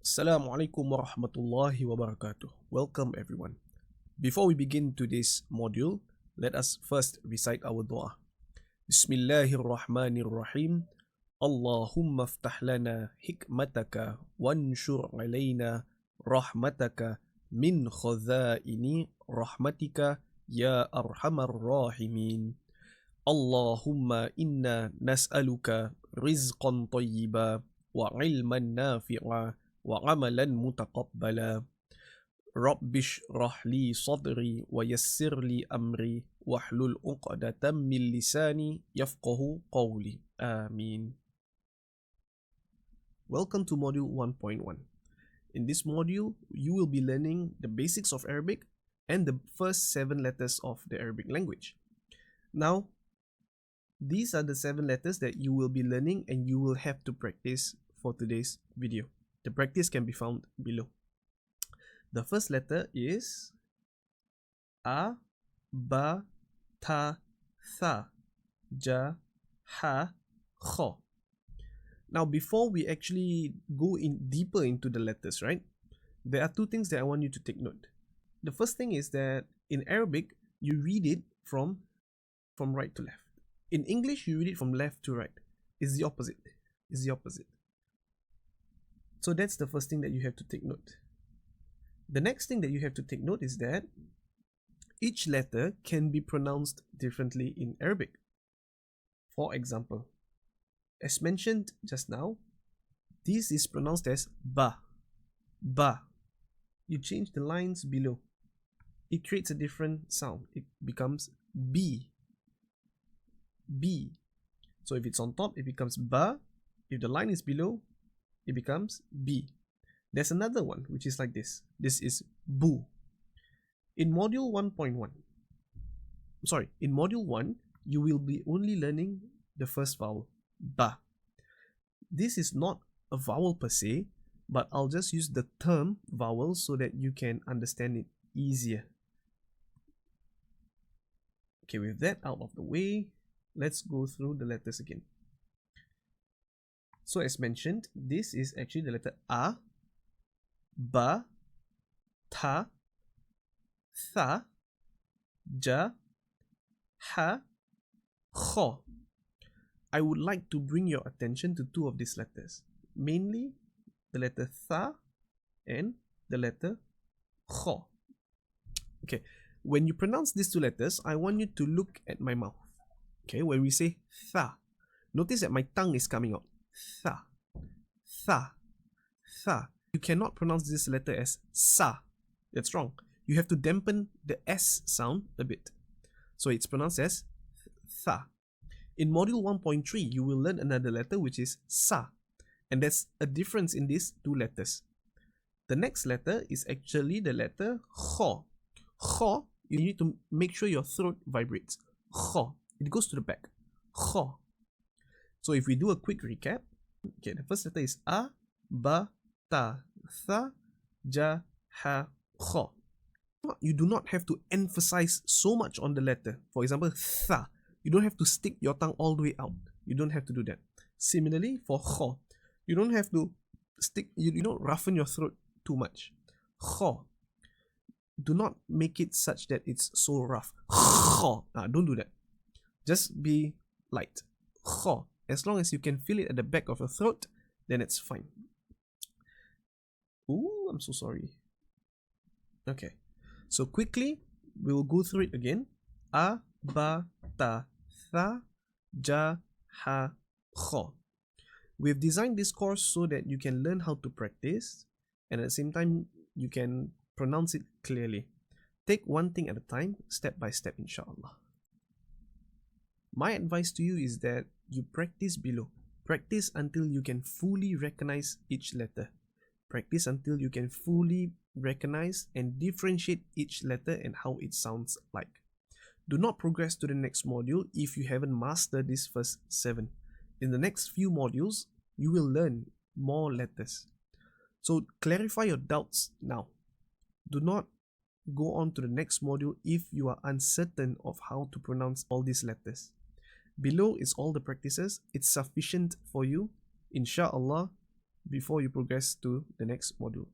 Assalamu alaikum wa rahmatullahi wa barakatuh. Welcome everyone. Before we begin today's module, let us first recite our dua. Bismillahirrahmanirrahim. Allahumma aftah lana hikmataka wanshur alayna rahmataka min khazaini rahmatika ya arhamar rahimin. Allahumma inna nas'aluka rizqan tayyiba wa ilman nafi'a wa amalan mutaqabbala. Rabbish rahli sadri wa yassir li amri wahlul uqdatam min lisani yafqahu qawli. Ameen. Welcome to module 1.1. In this module, you will be learning the basics of Arabic and the first 7 letters of the Arabic language. Now, these are the 7 letters that you will be learning and you will have to practice for today's video. The practice can be found below. The first letter is A, Ba, Ta, Tha, Ja, Ha, Kho. Now, before we actually go in deeper into the letters, right? There are 2 things that I want you to take note. The first thing is that in Arabic, you read it from right to left. In English, you read it from left to right. It's the opposite. It's the opposite. So that's the first thing that you have to take note. The next thing that you have to take note is that each letter can be pronounced differently in Arabic. For example, as mentioned just now, this is pronounced as ba, ba. You change the lines below. It creates a different sound. It becomes B, B. So if it's on top, it becomes ba. If the line is below, it becomes B. There's another one which is like this. This is Bu. In module 1.1, in module 1, you will be only learning the first vowel, Ba. This is not a vowel per se, but I'll just use the term vowel so that you can understand it easier. Okay, with that out of the way, let's go through the letters again. So as mentioned, this is actually the letter A, Ba, Ta, Tha, Ja, Ha, Kho. I would like to bring your attention to 2 of these letters, mainly the letter Tha and the letter Kho. Okay, when you pronounce these 2 letters, I want you to look at my mouth. Okay, when we say Tha, notice that my tongue is coming out. Tha, Tha, Tha. You cannot pronounce this letter as Sa. That's wrong. You have to dampen the S sound a bit. So it's pronounced as Tha. In module 1.3, you will learn another letter which is Sa. And there's a difference in these 2 letters. The next letter is actually the letter Kho. Kho, you need to make sure your throat vibrates. Kho. It goes to the back. Kho. So if we do a quick recap, okay, the first letter is A, Ba, Ta, Tha, Ja, Ha, Kho. You do not have to emphasize so much on the letter. For example, Tha. You don't have to stick your tongue all the way out. You don't have to do that. Similarly, for Kho, you don't have to you don't roughen your throat too much. Kho. Do not make it such that it's so rough. Kho. Don't do that. Just be light. Kho. As long as you can feel it at the back of your throat, then it's fine. Ooh, I'm so sorry. Okay, so quickly, we will go through it again. A, Ba, Ta, Tha, Ja, Ha, Kho. We've designed this course so that you can learn how to practice and at the same time, you can pronounce it clearly. Take one thing at a time, step by step, inshallah. My advice to you is that you practice below. Practice until you can fully recognize each letter. Practice until you can fully recognize and differentiate each letter and how it sounds like. Do not progress to the next module if you haven't mastered these first 7. In the next few modules, you will learn more letters. So clarify your doubts now. Do not go on to the next module if you are uncertain of how to pronounce all these letters. Below is all the practices. It's sufficient for you. Inshallah, before you progress to the next module.